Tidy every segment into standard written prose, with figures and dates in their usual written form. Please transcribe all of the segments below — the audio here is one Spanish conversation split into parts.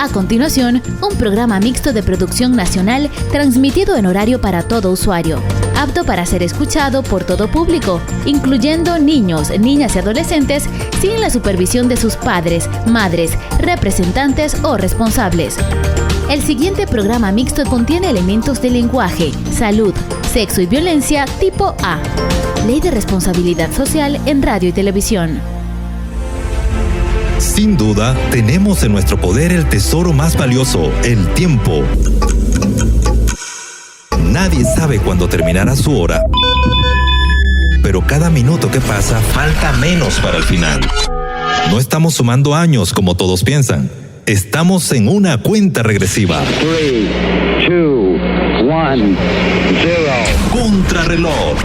A continuación, un programa mixto de producción nacional transmitido en horario para todo usuario, apto para ser escuchado por todo público, incluyendo niños, niñas y adolescentes, sin la supervisión de sus padres, madres, representantes o responsables. El siguiente programa mixto contiene elementos de lenguaje, salud, sexo y violencia tipo A. Ley de Responsabilidad Social en Radio y Televisión. Sin duda, tenemos en nuestro poder el tesoro más valioso, el tiempo. Nadie sabe cuándo terminará su hora, pero cada minuto que pasa falta menos para el final. No estamos sumando años como todos piensan. Estamos en una cuenta regresiva. 3, 2, 1, 0. Contrarreloj.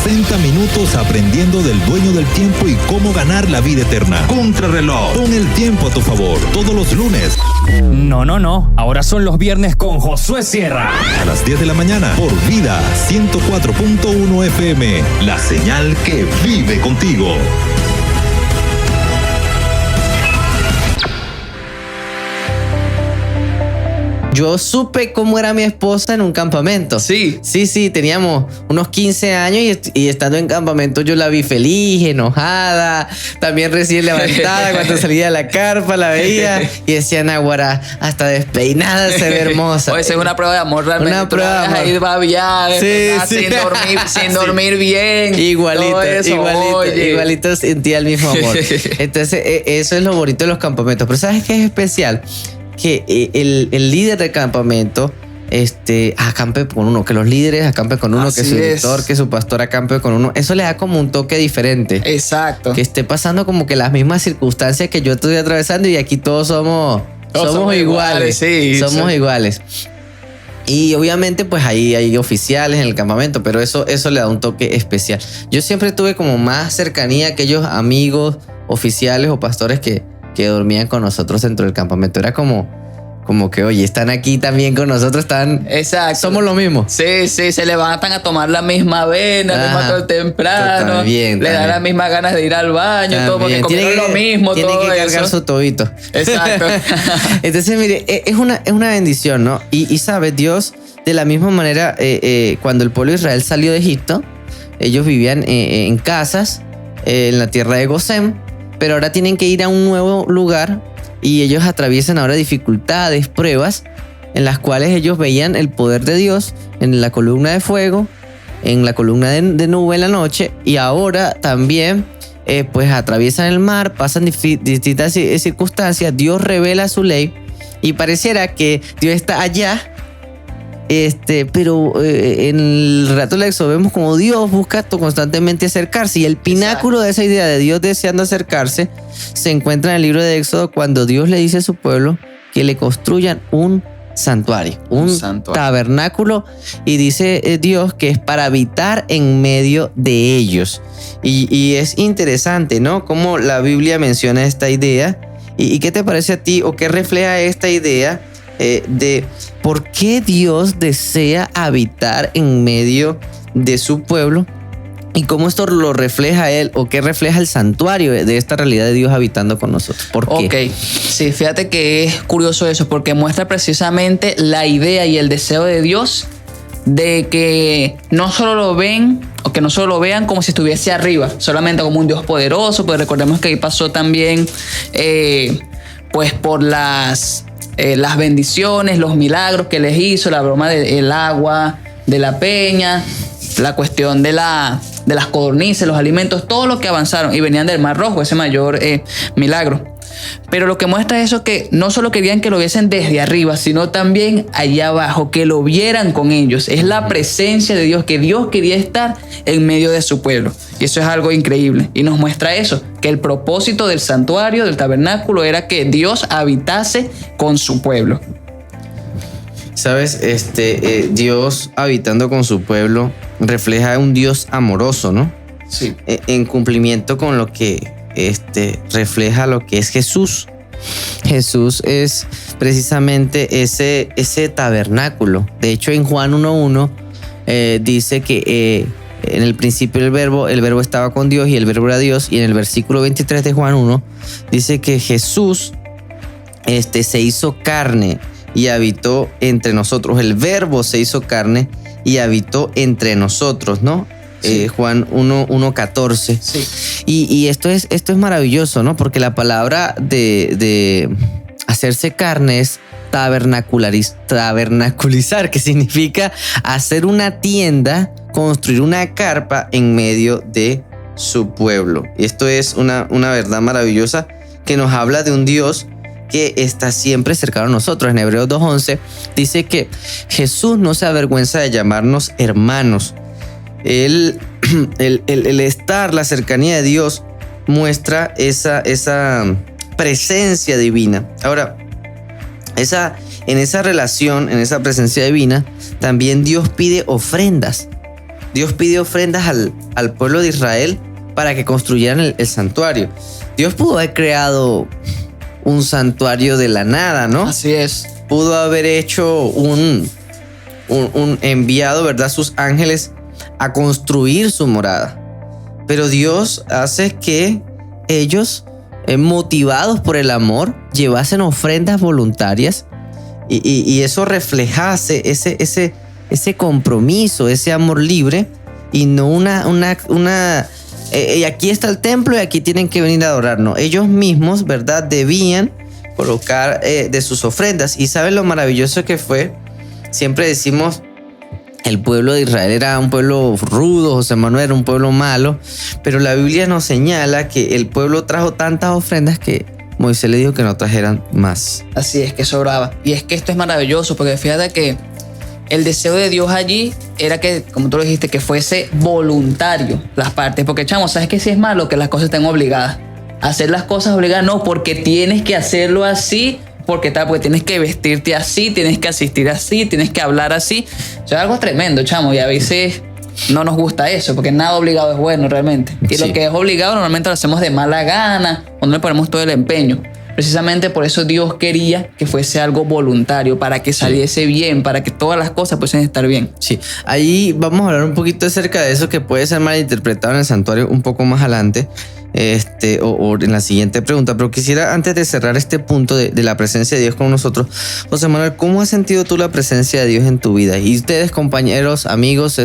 60 minutos aprendiendo del dueño del tiempo y cómo ganar la vida eterna. Contrarreloj. Pon el tiempo a tu favor. Todos los lunes. No. Ahora son los viernes con Josué Sierra. A las 10 de la mañana. Por Vida 104.1 FM. La señal que vive contigo. Yo supe cómo era mi esposa en un campamento. Sí. Sí, teníamos unos 15 años y estando en campamento yo la vi feliz, enojada, también recién levantada. Cuando salía de la carpa la veía y decía, Naguará, hasta despeinada se ve hermosa. Oye, esa es una prueba de amor realmente. Una prueba de amor. Ahí babiada, Sí. sin dormir bien. Igualito sentía el mismo amor. Entonces, eso es lo bonito de los campamentos. Pero ¿sabes qué es especial? Que el líder del campamento acampe con uno, que los líderes acampen con uno, Así que su es. director, que su pastor acampe con uno. Eso le da como un toque diferente. Exacto. Que esté pasando como que las mismas circunstancias que yo estoy atravesando y aquí todos somos iguales. Sí, somos iguales. Y obviamente pues ahí hay oficiales en el campamento, pero eso le da un toque especial. Yo siempre tuve como más cercanía a aquellos amigos oficiales o pastores que dormían con nosotros dentro del campamento. Era como que, oye, están aquí también con nosotros, Exacto. Somos lo mismo. Sí, se levantan a tomar la misma avena, el mismo todo temprano. También. Le dan las mismas ganas de ir al baño, todo, porque comieron lo mismo, tienen todo que cargar eso. su tobito. Exacto. Entonces, mire, es una bendición, ¿no? Y sabe, Dios, de la misma manera, cuando el pueblo de Israel salió de Egipto, ellos vivían en casas en la tierra de Gosén, pero ahora tienen que ir a un nuevo lugar y ellos atraviesan ahora dificultades, pruebas, en las cuales ellos veían el poder de Dios en la columna de fuego, en la columna de nube en la noche, y ahora también pues atraviesan el mar, pasan distintas circunstancias, Dios revela su ley y pareciera que Dios está allá. Pero en el relato del Éxodo vemos como Dios busca constantemente acercarse, y el pináculo de esa idea de Dios deseando acercarse se encuentra en el libro de Éxodo, cuando Dios le dice a su pueblo que le construyan un santuario, un tabernáculo, y dice Dios que es para habitar en medio de ellos. Y es interesante, ¿no? Cómo la Biblia menciona esta idea. ¿Y qué te parece a ti, o qué refleja esta idea de por qué Dios desea habitar en medio de su pueblo, y cómo esto lo refleja Él, o qué refleja el santuario de esta realidad de Dios habitando con nosotros? ¿Por qué? Ok, sí, fíjate que es curioso eso, porque muestra precisamente la idea y el deseo de Dios de que no solo lo ven, o que no solo lo vean como si estuviese arriba, solamente como un Dios poderoso, pues recordemos que ahí pasó también pues por las bendiciones, los milagros que les hizo, la broma del agua, de la peña, la cuestión de las codornices, los alimentos, todo lo que avanzaron y venían del Mar Rojo, ese mayor milagro. Pero lo que muestra eso es que no solo querían que lo viesen desde arriba, sino también allá abajo, que lo vieran con ellos. Es la presencia de Dios, que Dios quería estar en medio de su pueblo. Y eso es algo increíble. Y nos muestra eso, que el propósito del santuario, del tabernáculo, era que Dios habitase con su pueblo. ¿Sabes? Dios habitando con su pueblo refleja un Dios amoroso, ¿no? Sí. En cumplimiento con lo que refleja lo que es Jesús. Jesús es precisamente ese tabernáculo. De hecho, en Juan 1:1 dice que en el principio el verbo estaba con Dios y el verbo era Dios. Y en el versículo 23 de Juan 1 dice que Jesús se hizo carne y habitó entre nosotros. El Verbo se hizo carne y habitó entre nosotros, ¿no? Sí. Juan 1:14. Sí. Y esto es maravilloso, ¿no? Porque la palabra de hacerse carne es tabernaculizar, que significa hacer una tienda, construir una carpa en medio de su pueblo. Y esto es una verdad maravillosa que nos habla de un Dios que está siempre cercano a nosotros. En Hebreos 2:11 dice que Jesús no se avergüenza de llamarnos hermanos. El estar, la cercanía de Dios muestra esa presencia divina. Ahora, en esa relación, en esa presencia divina, también Dios pide ofrendas. Dios pide ofrendas al pueblo de Israel para que construyeran el santuario. Dios pudo haber creado un santuario de la nada, ¿no? Así es. Pudo haber hecho un enviado, ¿verdad?, sus ángeles a construir su morada. Pero Dios hace que ellos, motivados por el amor, llevasen ofrendas voluntarias y eso reflejase ese compromiso, ese amor libre, y no y aquí está el templo y aquí tienen que venir a adorar. No, ellos mismos, ¿verdad?, debían colocar de sus ofrendas. Y ¿saben lo maravilloso que fue? Siempre decimos, el pueblo de Israel era un pueblo rudo, José Manuel era un pueblo malo, pero la Biblia nos señala que el pueblo trajo tantas ofrendas que Moisés le dijo que no trajeran más. Así es, que sobraba. Y es que esto es maravilloso, porque fíjate que el deseo de Dios allí era que, como tú lo dijiste, que fuese voluntario las partes. Porque, chamo, ¿sabes qué? Si es malo que las cosas estén obligadas. Hacer las cosas obligadas, no, porque tienes que hacerlo así, porque tienes que vestirte así, tienes que asistir así, tienes que hablar así. Eso es algo tremendo, chamo, y a veces no nos gusta eso, porque nada obligado es bueno realmente. Y sí, lo que es obligado normalmente lo hacemos de mala gana, o no le ponemos todo el empeño. Precisamente por eso Dios quería que fuese algo voluntario, para que saliese bien, para que todas las cosas puedan estar bien. Sí, ahí vamos a hablar un poquito acerca de eso, que puede ser malinterpretado en el santuario un poco más adelante, o en la siguiente pregunta. Pero quisiera, antes de cerrar este punto de la presencia de Dios con nosotros, José Manuel, ¿cómo has sentido tú la presencia de Dios en tu vida? Y ustedes, compañeros, amigos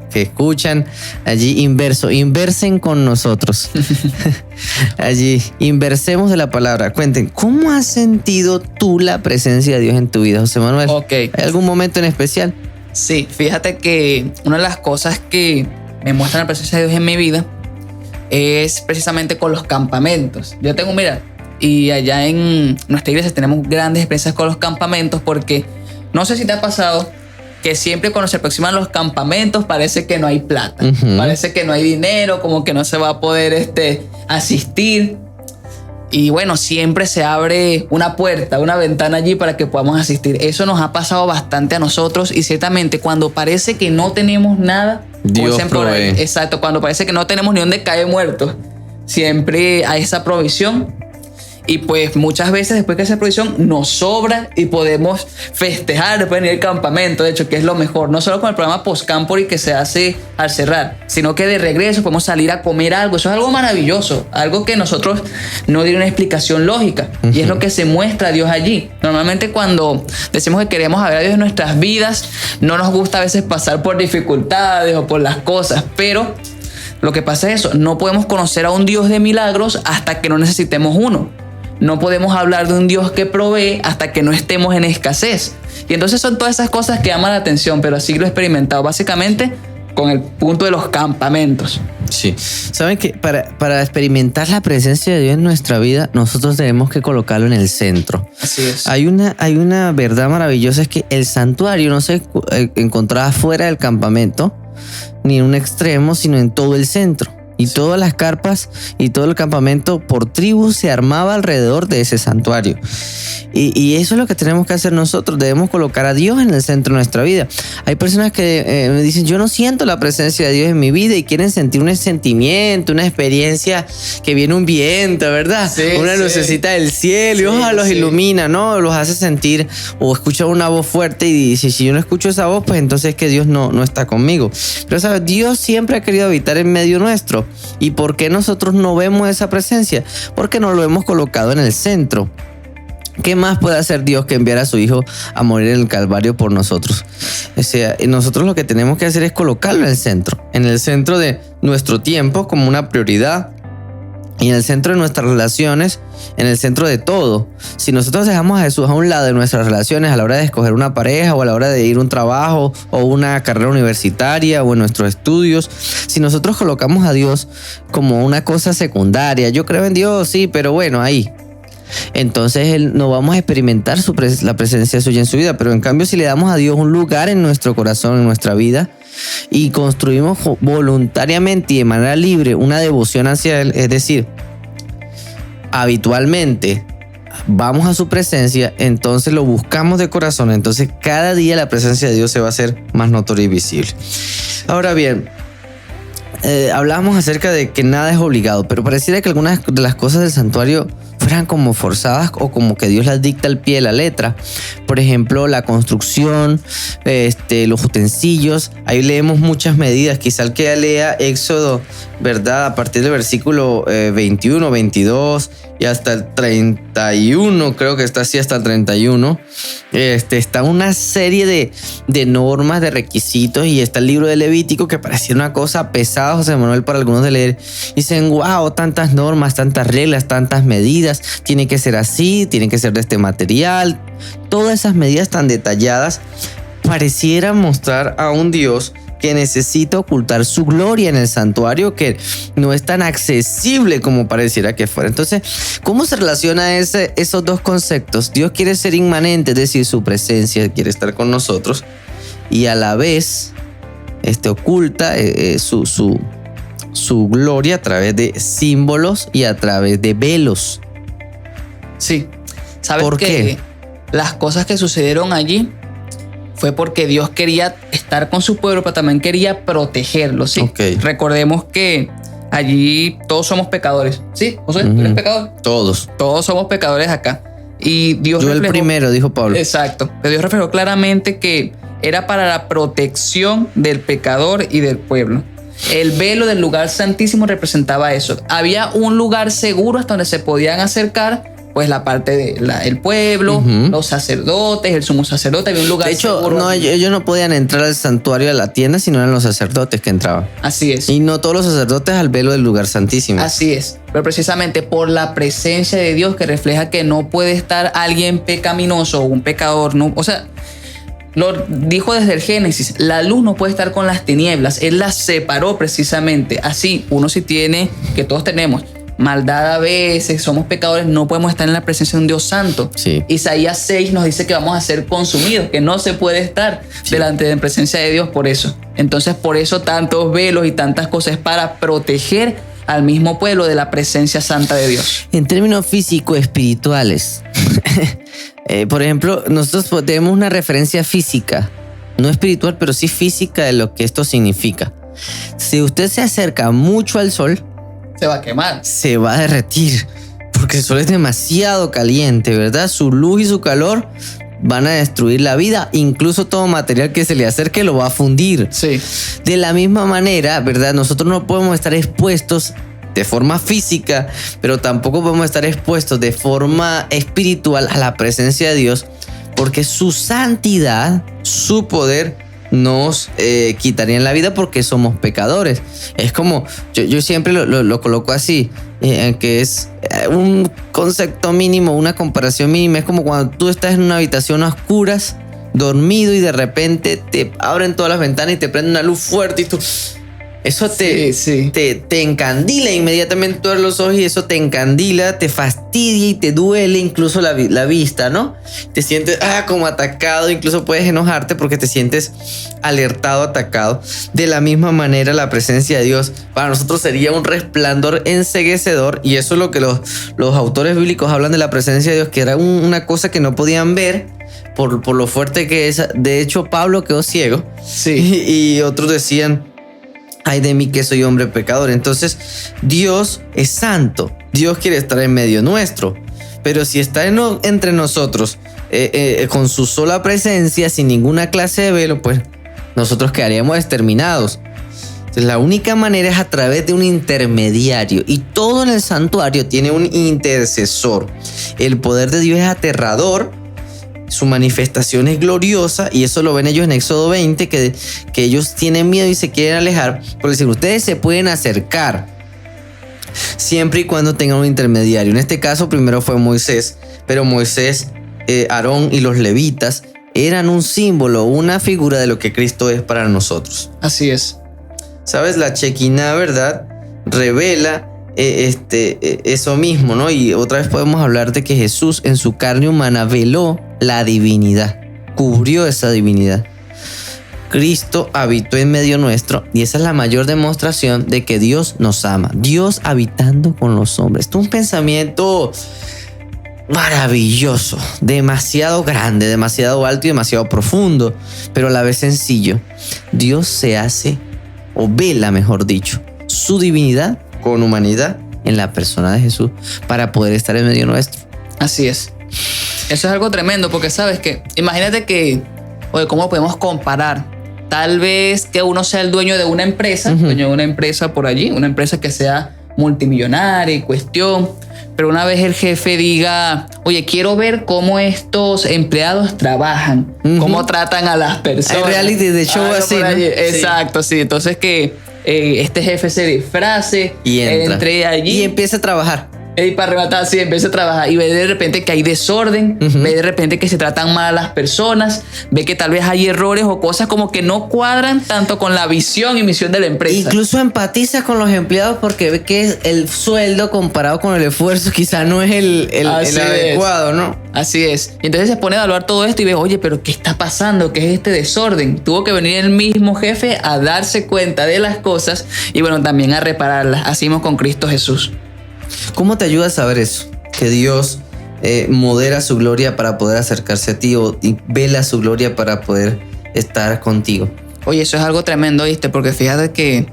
que escuchan allí, inversen con nosotros. Allí, inversemos de la palabra. Cuenten, ¿cómo has sentido tú la presencia de Dios en tu vida, José Manuel? Okay. ¿Hay algún momento en especial? Sí, fíjate que una de las cosas que me muestra la presencia de Dios en mi vida es precisamente con los campamentos. Yo tengo, mira, y allá en nuestra iglesia tenemos grandes experiencias con los campamentos, porque no sé si te ha pasado que siempre cuando se aproximan los campamentos parece que no hay plata, parece que no hay dinero, como que no se va a poder asistir. Y bueno, siempre se abre una puerta, una ventana allí para que podamos asistir. Eso nos ha pasado bastante a nosotros, y ciertamente cuando parece que no tenemos nada, Dios provee. Exacto, cuando parece que no tenemos ni dónde caer muertos, siempre hay esa provisión. Y pues muchas veces después que esa provisión nos sobra y podemos festejar después de ir al campamento, de hecho, que es lo mejor, no solo con el programa Post-Campori que se hace al cerrar, sino que de regreso podemos salir a comer algo. Eso es algo maravilloso, algo que nosotros no dieron una explicación lógica, y es lo que se muestra a Dios allí. Normalmente cuando decimos que queremos ver a Dios en nuestras vidas, no nos gusta a veces pasar por dificultades o por las cosas, pero lo que pasa es eso, no podemos conocer a un Dios de milagros hasta que no necesitemos uno. No podemos hablar de un Dios que provee hasta que no estemos en escasez. Y entonces son todas esas cosas que llaman la atención, pero así lo he experimentado básicamente con el punto de los campamentos. Sí. Saben que para experimentar la presencia de Dios en nuestra vida, nosotros tenemos que colocarlo en el centro. Así es. Hay una verdad maravillosa, es que el santuario no se encontraba fuera del campamento, ni en un extremo, sino en todo el centro. Y todas las carpas y todo el campamento por tribu se armaba alrededor de ese santuario. Y eso es lo que tenemos que hacer nosotros. Debemos colocar a Dios en el centro de nuestra vida. Hay personas que me dicen, yo no siento la presencia de Dios en mi vida, y quieren sentir un sentimiento, una experiencia, que viene un viento, ¿verdad? Sí, una lucecita del cielo, y ojalá los ilumina, ¿no? Los hace sentir, o escuchan una voz fuerte y dice, si yo no escucho esa voz, pues entonces es que Dios no está conmigo. Pero ¿sabes? Dios siempre ha querido habitar en medio nuestro. ¿Y por qué nosotros no vemos esa presencia? Porque no lo hemos colocado en el centro. ¿Qué más puede hacer Dios que enviar a su Hijo a morir en el Calvario por nosotros? O sea, nosotros lo que tenemos que hacer es colocarlo en el centro de nuestro tiempo como una prioridad y en el centro de nuestras relaciones, en el centro de todo. Si nosotros dejamos a Jesús a un lado de nuestras relaciones a la hora de escoger una pareja o a la hora de ir a un trabajo o una carrera universitaria o en nuestros estudios, si nosotros colocamos a Dios como una cosa secundaria, yo creo en Dios, sí, pero bueno, ahí. Entonces no vamos a experimentar la presencia suya en su vida. Pero en cambio, si le damos a Dios un lugar en nuestro corazón, en nuestra vida, y construimos voluntariamente y de manera libre una devoción hacia Él, es decir, habitualmente vamos a su presencia, entonces lo buscamos de corazón, entonces cada día la presencia de Dios se va a hacer más notoria y visible. Ahora bien, hablábamos acerca de que nada es obligado, pero pareciera que algunas de las cosas del santuario fueran como forzadas o como que Dios las dicta al pie de la letra. Por ejemplo, la construcción, los utensilios. Ahí leemos muchas medidas. Quizá el que lea Éxodo, ¿verdad? A partir del versículo 21, 22 y hasta el 31, creo que está así hasta el 31. Está una serie de normas, de requisitos, y está el libro de Levítico, que parecía una cosa pesada, José Manuel, para algunos de leer. Dicen, wow, tantas normas, tantas reglas, tantas medidas, tiene que ser así, tiene que ser de este material. Todas esas medidas tan detalladas parecieran mostrar a un Dios que necesita ocultar su gloria en el santuario, que no es tan accesible como pareciera que fuera. Entonces, ¿cómo se relaciona esos dos conceptos? Dios quiere ser inmanente, es decir, su presencia, quiere estar con nosotros, y a la vez oculta su gloria a través de símbolos y a través de velos. Sí. ¿Sabes ¿Por qué? Las cosas que sucedieron allí fue porque Dios quería estar con su pueblo, pero también quería protegerlo, ¿sí? Okay. Recordemos que allí todos somos pecadores, ¿sí? ¿José? ¿Tú eres pecador? Todos. Todos somos pecadores acá. Y Dios Yo el primero, dijo Pablo. Exacto. Pero Dios reflejó claramente que era para la protección del pecador y del pueblo. El velo del lugar santísimo representaba eso. Había un lugar seguro hasta donde se podían acercar, pues la parte del pueblo, los sacerdotes, el sumo sacerdote, había un lugar seguro. De hecho, no, ellos no podían entrar al santuario de la tienda, sino eran los sacerdotes que entraban. Así es. Y no todos los sacerdotes al velo del lugar santísimo. Así es. Pero precisamente por la presencia de Dios, que refleja que no puede estar alguien pecaminoso o un pecador, no, o sea, lo dijo desde el Génesis, la luz no puede estar con las tinieblas, Él las separó precisamente. Así, uno sí tiene, que todos tenemos maldad a veces, somos pecadores, no podemos estar en la presencia de un Dios santo. Sí. Isaías 6 nos dice que vamos a ser consumidos, que no se puede estar delante de la presencia de Dios por eso. Entonces, por eso tantos velos y tantas cosas, para proteger al mismo pueblo de la presencia santa de Dios. En términos físico-espirituales, por ejemplo, nosotros tenemos una referencia física, no espiritual, pero sí física de lo que esto significa. Si usted se acerca mucho al sol, Se va a quemar. Se va a derretir, porque el sol es demasiado caliente, ¿verdad? Su luz y su calor van a destruir la vida. Incluso todo material que se le acerque lo va a fundir. Sí. De la misma manera, ¿verdad? Nosotros no podemos estar expuestos de forma física, pero tampoco podemos estar expuestos de forma espiritual a la presencia de Dios, porque su santidad, su poder nos quitarían la vida, porque somos pecadores. Es como, yo siempre lo coloco así, que es un concepto mínimo, una comparación mínima. Es como cuando tú estás en una habitación a oscuras, dormido, y de repente te abren todas las ventanas y te prenden una luz fuerte y tú... Eso te encandila inmediatamente, tú abres los ojos y eso te encandila, te fastidia y te duele incluso la vista, ¿no? Te sientes como atacado, incluso puedes enojarte porque te sientes alertado, atacado. De la misma manera, la presencia de Dios para nosotros sería un resplandor enceguecedor, y eso es lo que los autores bíblicos hablan de la presencia de Dios, que era una cosa que no podían ver por lo fuerte que es. De hecho, Pablo quedó ciego. Sí. Y otros decían: ay de mí que soy hombre pecador. Entonces, Dios es santo. Dios quiere estar en medio nuestro. Pero si está entre nosotros con su sola presencia, sin ninguna clase de velo, pues nosotros quedaríamos exterminados. Entonces, la única manera es a través de un intermediario, y todo en el santuario tiene un intercesor. El poder de Dios es aterrador, su manifestación es gloriosa, y eso lo ven ellos en Éxodo 20, que ellos tienen miedo y se quieren alejar, porque dicen, ustedes se pueden acercar siempre y cuando tengan un intermediario. En este caso primero fue Moisés, pero Moisés, Aarón y los levitas eran un símbolo, una figura de lo que Cristo es para nosotros. Así es. ¿Sabes? La Shekinah, ¿verdad?, revela eso mismo, ¿no? Y otra vez podemos hablar de que Jesús en su carne humana veló la divinidad, cubrió esa divinidad. Cristo habitó en medio nuestro, y esa es la mayor demostración de que Dios nos ama. Dios habitando con los hombres. Esto es un pensamiento maravilloso, demasiado grande, demasiado alto y demasiado profundo, pero a la vez sencillo. Dios se hace, o vela, mejor dicho, su divinidad con humanidad en la persona de Jesús para poder estar en medio nuestro. Así es. Eso es algo tremendo, porque sabes que, imagínate que, oye, ¿cómo podemos comparar? Tal vez que uno sea el dueño de una empresa, dueño de una empresa por allí, una empresa que sea multimillonaria y cuestión, pero una vez el jefe diga, oye, quiero ver cómo estos empleados trabajan, cómo tratan a las personas. Hay reality de show así, ¿no? Exacto, sí. Entonces que este jefe se disfrace y entre allí y empieza a trabajar. Y para arrebatar, sí, empieza a trabajar y ve de repente que hay desorden, ve de repente que se tratan mal a las personas, ve que tal vez hay errores o cosas como que no cuadran tanto con la visión y misión de la empresa. Incluso empatiza con los empleados porque ve que el sueldo comparado con el esfuerzo quizá no es el adecuado, ¿no? Así es. Y entonces se pone a evaluar todo esto y ve, oye, pero ¿qué está pasando? ¿Qué es este desorden? Tuvo que venir el mismo jefe a darse cuenta de las cosas y bueno, también a repararlas. Así mismo con Cristo Jesús. ¿Cómo te ayuda a saber eso? Que Dios modera su gloria para poder acercarse a ti, y vela su gloria para poder estar contigo. Oye, eso es algo tremendo, ¿viste? Porque fíjate que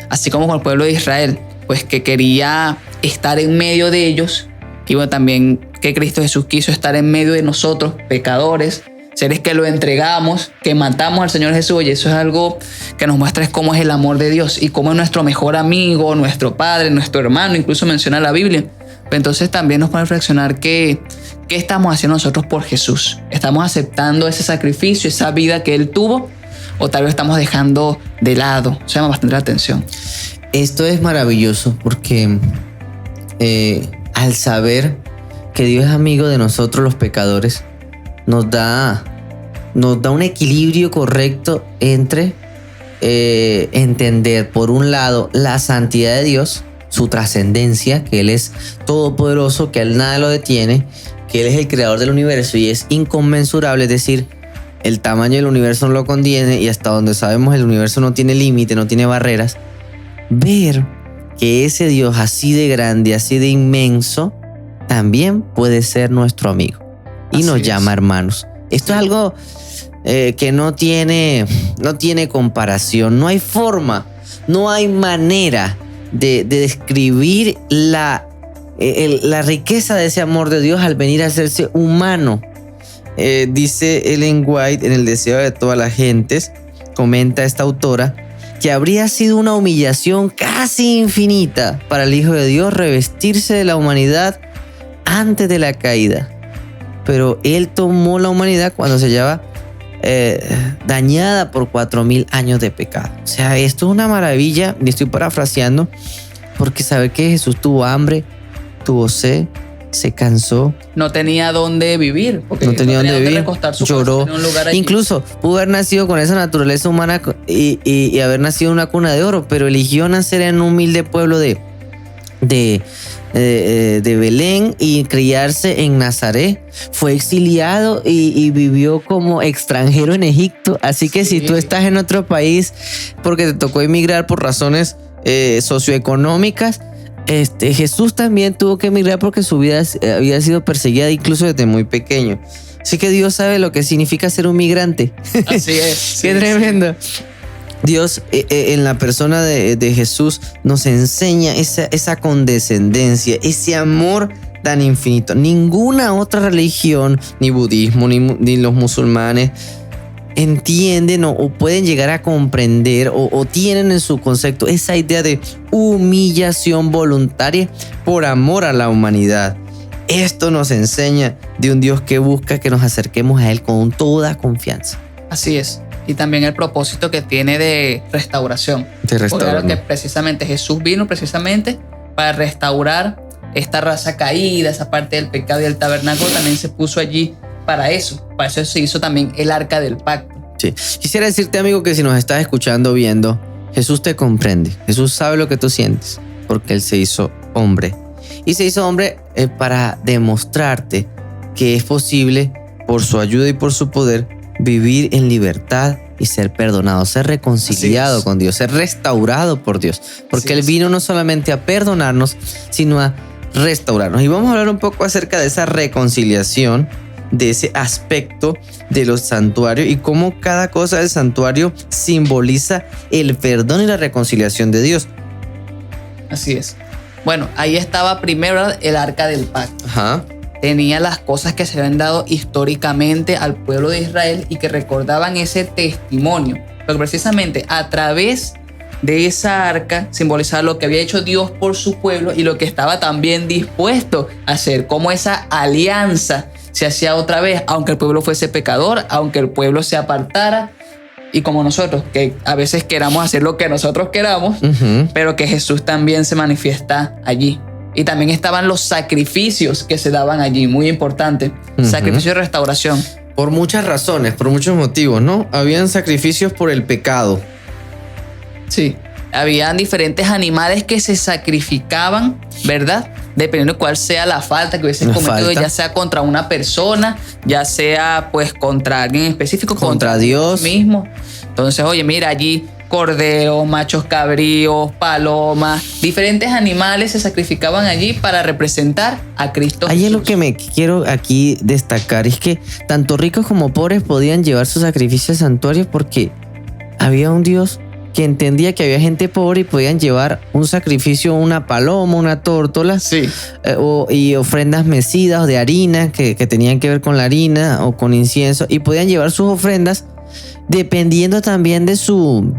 así como con el pueblo de Israel, pues que quería estar en medio de ellos, y bueno, también que Cristo Jesús quiso estar en medio de nosotros, pecadores, seres que lo entregamos, que matamos al Señor Jesús. Oye, eso es algo que nos muestra es cómo es el amor de Dios y cómo es nuestro mejor amigo, nuestro padre, nuestro hermano, incluso menciona la Biblia. Entonces también nos pone a reflexionar qué estamos haciendo nosotros por Jesús. ¿Estamos aceptando ese sacrificio, esa vida que Él tuvo? ¿O tal vez estamos dejando de lado? Eso llama bastante la atención. Esto es maravilloso porque al saber que Dios es amigo de nosotros los pecadores, nos da un equilibrio correcto entre entender, por un lado, la santidad de Dios, su trascendencia, que Él es todopoderoso, que a Él nada lo detiene, que Él es el creador del universo y es inconmensurable, es decir, el tamaño del universo no lo contiene, y hasta donde sabemos el universo no tiene límite, no tiene barreras. Ver que ese Dios así de grande, así de inmenso, también puede ser nuestro amigo y nos llama hermanos. Esto es algo que no tiene comparación. No hay forma, no hay manera de describir la riqueza de ese amor de Dios al venir a hacerse humano. Dice Ellen White en El deseo de todas las gentes, comenta esta autora, que habría sido una humillación casi infinita para el Hijo de Dios revestirse de la humanidad antes de la caída. Pero Él tomó la humanidad cuando se hallaba dañada por 4,000 años de pecado. O sea, esto es una maravilla, y estoy parafraseando, porque saber que Jesús tuvo hambre, tuvo sed, se cansó. No tenía dónde vivir. No tenía dónde vivir, lloró. Incluso pudo haber nacido con esa naturaleza humana y haber nacido en una cuna de oro, pero eligió nacer en un humilde pueblo de Belén y criarse en Nazaret. Fue exiliado y vivió como extranjero en Egipto. Así que si tú estás en otro país porque te tocó emigrar por razones socioeconómicas, Jesús también tuvo que emigrar porque su vida había sido perseguida incluso desde muy pequeño. Así que Dios sabe lo que significa ser un migrante. Así es. Qué tremendo. Dios en la persona de Jesús nos enseña esa condescendencia, ese amor tan infinito. Ninguna otra religión, ni budismo, ni los musulmanes, entienden o pueden llegar a comprender o tienen en su concepto esa idea de humillación voluntaria por amor a la humanidad. Esto nos enseña de un Dios que busca que nos acerquemos a Él con toda confianza. Así es. Y también el propósito que tiene de restauración. Claro que precisamente Jesús vino precisamente para restaurar esta raza caída, esa parte del pecado, y el tabernáculo también se puso allí para eso. Para eso se hizo también el arca del pacto. Sí. Quisiera decirte, amigo, que si nos estás escuchando, viendo, Jesús te comprende. Jesús sabe lo que tú sientes porque Él se hizo hombre. Y se hizo hombre para demostrarte que es posible, por su ayuda y por su poder, vivir en libertad y ser perdonado, ser reconciliado con Dios, ser restaurado por Dios. Porque Él vino no solamente a perdonarnos, sino a restaurarnos. Y vamos a hablar un poco acerca de esa reconciliación, de ese aspecto de los santuarios y cómo cada cosa del santuario simboliza el perdón y la reconciliación de Dios. Así es. Bueno, ahí estaba primero el arca del pacto. Ajá. Tenía las cosas que se habían dado históricamente al pueblo de Israel y que recordaban ese testimonio. Porque precisamente a través de esa arca simbolizaba lo que había hecho Dios por su pueblo y lo que estaba también dispuesto a hacer, como esa alianza se hacía otra vez, aunque el pueblo fuese pecador, aunque el pueblo se apartara, y como nosotros, que a veces queramos hacer lo que nosotros queramos, pero que Jesús también se manifiesta allí. Y también estaban los sacrificios que se daban allí, muy importante. Sacrificio de restauración. Por muchas razones, por muchos motivos, ¿no? Habían sacrificios por el pecado. Sí. Habían diferentes animales que se sacrificaban, ¿verdad? Dependiendo de cuál sea la falta que hubiese cometido, ya sea contra una persona, ya sea pues contra alguien específico, contra Dios mismo. Entonces, oye, mira, allí corderos, machos cabríos, palomas, diferentes animales se sacrificaban allí para representar a Cristo Jesús. Ahí es lo que me quiero aquí destacar, es que tanto ricos como pobres podían llevar sus sacrificios al santuario porque había un Dios que entendía que había gente pobre y podían llevar un sacrificio, una paloma, una tórtola, y ofrendas mecidas de harina que tenían que ver con la harina o con incienso, y podían llevar sus ofrendas dependiendo también de su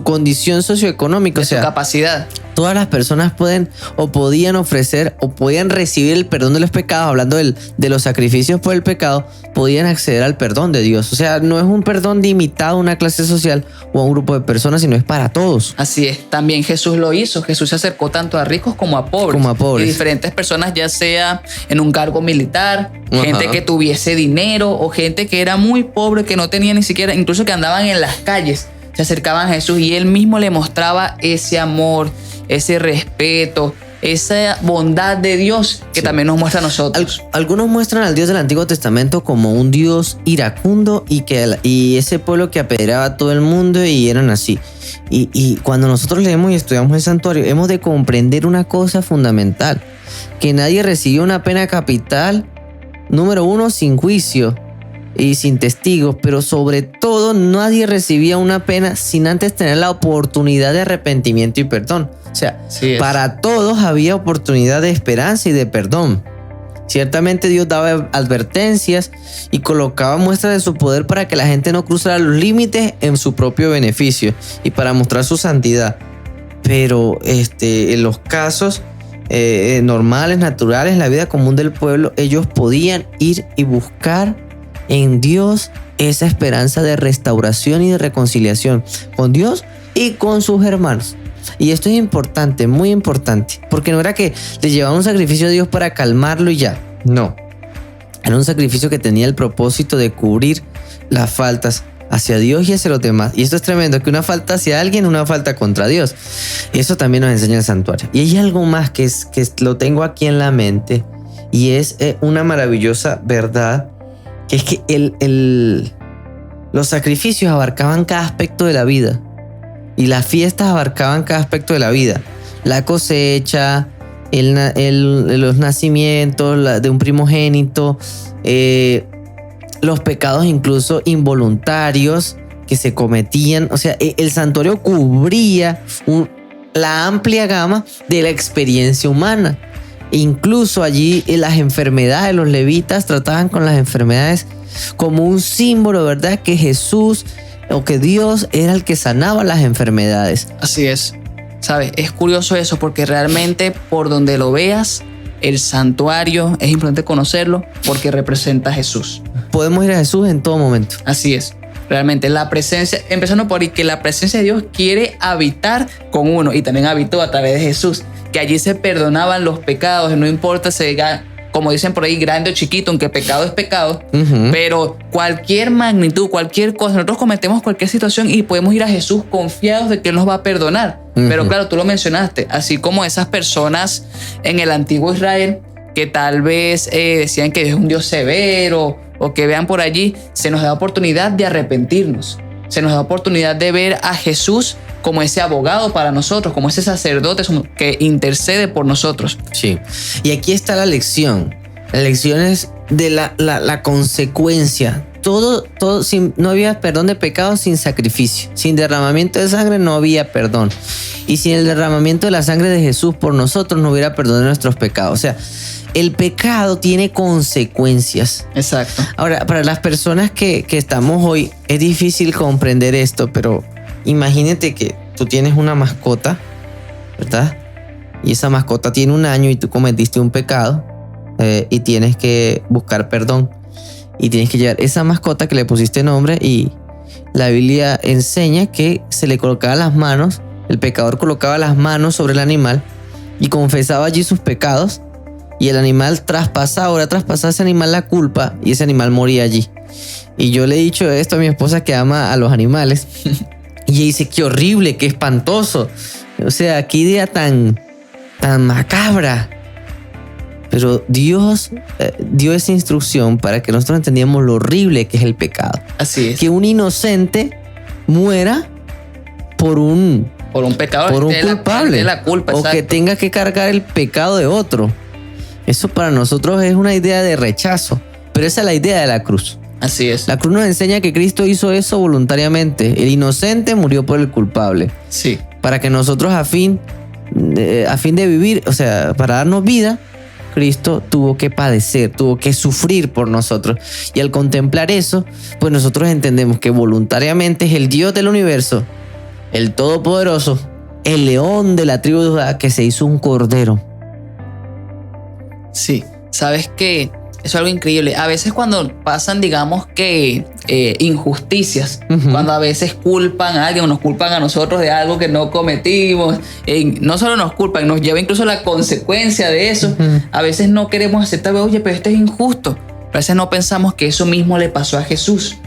condición socioeconómica, de su capacidad. Todas las personas pueden o podían ofrecer o podían recibir el perdón de los pecados. Hablando de los sacrificios por el pecado, podían acceder al perdón de Dios. O sea, no es un perdón limitado a una clase social o a un grupo de personas, sino es para todos. Así es. También Jesús lo hizo. Jesús se acercó tanto a ricos como a pobres. Y diferentes personas, ya sea en un cargo militar, gente que tuviese dinero o gente que era muy pobre, que no tenía ni siquiera, incluso que andaban en las calles. Se acercaban a Jesús y Él mismo le mostraba ese amor, ese respeto, esa bondad de Dios que también nos muestra a nosotros. Algunos muestran al Dios del Antiguo Testamento como un Dios iracundo y ese pueblo que apedreaba a todo el mundo, y eran así. Y cuando nosotros leemos y estudiamos el santuario, hemos de comprender una cosa fundamental: que nadie recibió una pena capital, número uno, sin juicio y sin testigos, pero sobre todo nadie recibía una pena sin antes tener la oportunidad de arrepentimiento y perdón. O sea, para todos había oportunidad de esperanza y de perdón. Ciertamente Dios daba advertencias y colocaba muestras de su poder para que la gente no cruzara los límites en su propio beneficio y para mostrar su santidad. Pero en los casos normales, naturales, en la vida común del pueblo, ellos podían ir y buscar en Dios esa esperanza de restauración y de reconciliación con Dios y con sus hermanos. Y esto es importante, muy importante, porque no era que le llevaban un sacrificio a Dios para calmarlo y ya. No, era un sacrificio que tenía el propósito de cubrir las faltas hacia Dios y hacia los demás. Y esto es tremendo, que una falta hacia alguien, una falta contra Dios. Y eso también nos enseña el santuario. Y hay algo más que lo tengo aquí en la mente, y es una maravillosa verdad, que es que los sacrificios abarcaban cada aspecto de la vida, y las fiestas abarcaban cada aspecto de la vida. La cosecha, los nacimientos de un primogénito, los pecados incluso involuntarios que se cometían. O sea, el santuario cubría la amplia gama de la experiencia humana. Incluso allí las enfermedades, los levitas trataban con las enfermedades como un símbolo, ¿verdad? Que Jesús o que Dios era el que sanaba las enfermedades. Así es. ¿Sabes? Es curioso eso porque realmente por donde lo veas, el santuario es importante conocerlo porque representa a Jesús. Podemos ir a Jesús en todo momento. Así es. Realmente la presencia, empezando por ahí, que la presencia de Dios quiere habitar con uno y también habitó a través de Jesús, que allí se perdonaban los pecados, no importa si, como dicen por ahí, grande o chiquito, aunque pecado es pecado, pero cualquier magnitud, cualquier cosa, nosotros cometemos cualquier situación y podemos ir a Jesús confiados de que Él nos va a perdonar. Pero claro, tú lo mencionaste, así como esas personas en el antiguo Israel que tal vez decían que Dios es un Dios severo o que vean por allí, se nos da oportunidad de arrepentirnos, se nos da oportunidad de ver a Jesús como ese abogado para nosotros, como ese sacerdote que intercede por nosotros. Sí, y aquí está la lección. La lección es de la consecuencia. Todo no había perdón de pecados sin sacrificio. Sin derramamiento de sangre no había perdón. Y sin el derramamiento de la sangre de Jesús por nosotros no hubiera perdón de nuestros pecados. O sea, el pecado tiene consecuencias. Exacto. Ahora, para las personas que estamos hoy, es difícil comprender esto, pero imagínate que tú tienes una mascota, ¿verdad? Y esa mascota tiene 1 año y tú cometiste un pecado y tienes que buscar perdón. Y tienes que llevar esa mascota que le pusiste nombre y la Biblia enseña que se le colocaban las manos, el pecador colocaba las manos sobre el animal y confesaba allí sus pecados y el animal traspasaba a ese animal la culpa y ese animal moría allí. Y yo le he dicho esto a mi esposa que ama a los animales y ella dice, qué horrible, qué espantoso. O sea, qué idea tan macabra. Pero Dios dio esa instrucción para que nosotros entendiéramos lo horrible que es el pecado. Así es. Que un inocente muera por un pecador, por un culpable. De la culpa, o exacto. que tenga que cargar el pecado de otro. Eso para nosotros es una idea de rechazo. Pero esa es la idea de la cruz. Así es. La cruz nos enseña que Cristo hizo eso voluntariamente. El inocente murió por el culpable. Sí. Para que nosotros a fin de vivir, o sea, para darnos vida, Cristo tuvo que padecer, tuvo que sufrir por nosotros. Y al contemplar eso, pues nosotros entendemos que voluntariamente es el Dios del universo, el Todopoderoso, el león de la tribu de Judá que se hizo un cordero. Sí, sabes que eso es algo increíble. A veces cuando pasan, digamos que injusticias, cuando a veces culpan a alguien o nos culpan a nosotros de algo que no cometimos, no solo nos culpan, nos lleva incluso la consecuencia de eso. A veces no queremos aceptar, oye, pero esto es injusto. Pero a veces no pensamos que eso mismo le pasó a Jesús,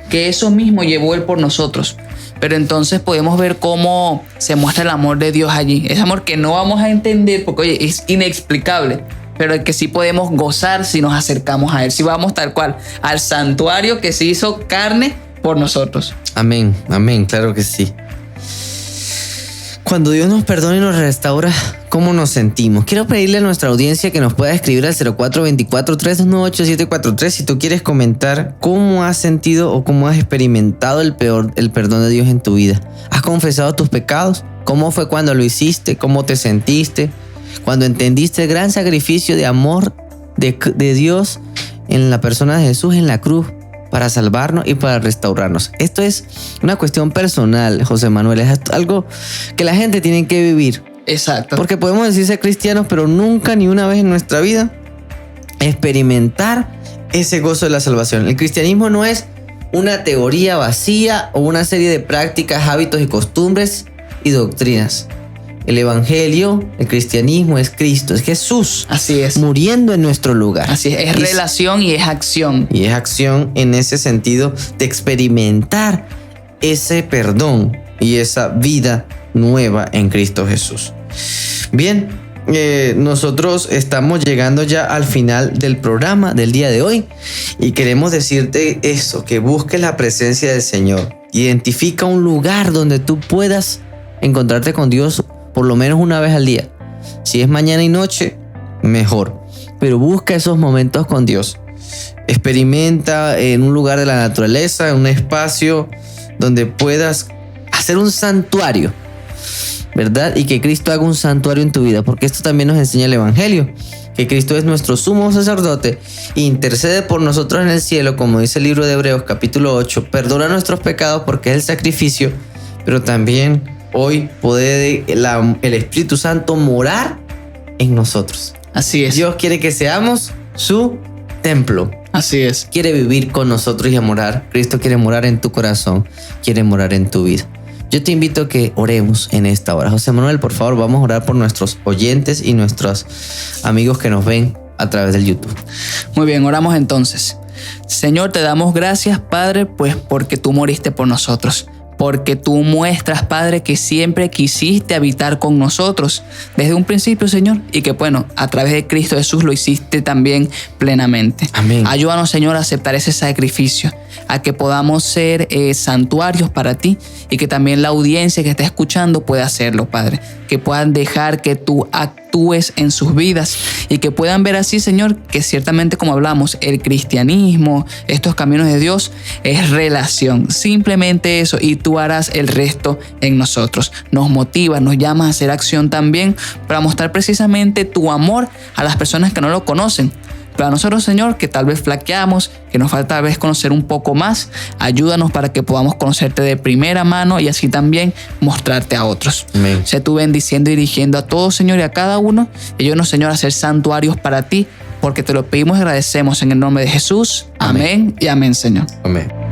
que eso mismo llevó Él por nosotros. Pero entonces podemos ver cómo se muestra el amor de Dios allí. Ese amor que no vamos a entender porque, oye, es inexplicable. Pero el que sí podemos gozar si nos acercamos a Él. Si vamos tal cual al santuario que se hizo carne por nosotros. Amén, amén, claro que sí. Cuando Dios nos perdona y nos restaura, ¿cómo nos sentimos? Quiero pedirle a nuestra audiencia que nos pueda escribir al 0424-329-8743 si tú quieres comentar cómo has sentido o cómo has experimentado el perdón de Dios en tu vida. ¿Has confesado tus pecados? ¿Cómo fue cuando lo hiciste? ¿Cómo te sentiste? Cuando entendiste el gran sacrificio de amor de Dios en la persona de Jesús en la cruz para salvarnos y para restaurarnos. Esto es una cuestión personal, José Manuel. Es algo que la gente tiene que vivir. Exacto. Porque podemos decir ser cristianos, pero nunca ni una vez en nuestra vida experimentar ese gozo de la salvación. El cristianismo no es una teoría vacía o una serie de prácticas, hábitos y costumbres y doctrinas. El evangelio, el cristianismo es Cristo, es Jesús. Así es. Muriendo en nuestro lugar. Así es relación y es acción. Y es acción en ese sentido de experimentar ese perdón y esa vida nueva en Cristo Jesús. Bien, nosotros estamos llegando ya al final del programa del día de hoy y queremos decirte eso, que busques la presencia del Señor. Identifica un lugar donde tú puedas encontrarte con Dios por lo menos una vez al día. Si es mañana y noche, mejor. Pero busca esos momentos con Dios. Experimenta en un lugar de la naturaleza, en un espacio donde puedas hacer un santuario. ¿verdad? Y que Cristo haga un santuario en tu vida, porque esto también nos enseña el Evangelio, que Cristo es nuestro sumo sacerdote e intercede por nosotros en el cielo, como dice el libro de Hebreos capítulo 8, perdona nuestros pecados porque es el sacrificio, pero también hoy puede el Espíritu Santo morar en nosotros. Así es. Dios quiere que seamos su templo. Así es. Quiere vivir con nosotros y a morar. Cristo quiere morar en tu corazón, quiere morar en tu vida. Yo te invito a que oremos en esta hora. José Manuel, por favor, vamos a orar por nuestros oyentes y nuestros amigos que nos ven a través del YouTube. Muy bien, oramos entonces. Señor, te damos gracias, Padre, pues porque tú moriste por nosotros. Porque tú muestras, Padre, que siempre quisiste habitar con nosotros desde un principio, Señor, y que, bueno, a través de Cristo Jesús lo hiciste también plenamente. Amén. Ayúdanos, Señor, a aceptar ese sacrificio, a que podamos ser santuarios para ti y que también la audiencia que está escuchando pueda hacerlo, Padre. Que puedan dejar que tú actúes en sus vidas y que puedan ver así, Señor, que ciertamente, como hablamos, el cristianismo, estos caminos de Dios, es relación. Simplemente eso, y tú harás el resto en nosotros. Nos motivas, nos llamas a hacer acción también para mostrar precisamente tu amor a las personas que no lo conocen. Para nosotros, Señor, que tal vez flaqueamos, que nos falta tal vez conocer un poco más, ayúdanos para que podamos conocerte de primera mano y así también mostrarte a otros. Amén. Sé tú bendiciendo y dirigiendo a todos, Señor, y a cada uno. Y ayúdanos, Señor, a ser santuarios para ti, porque te lo pedimos y agradecemos en el nombre de Jesús. Amén y amén, Señor. Amén.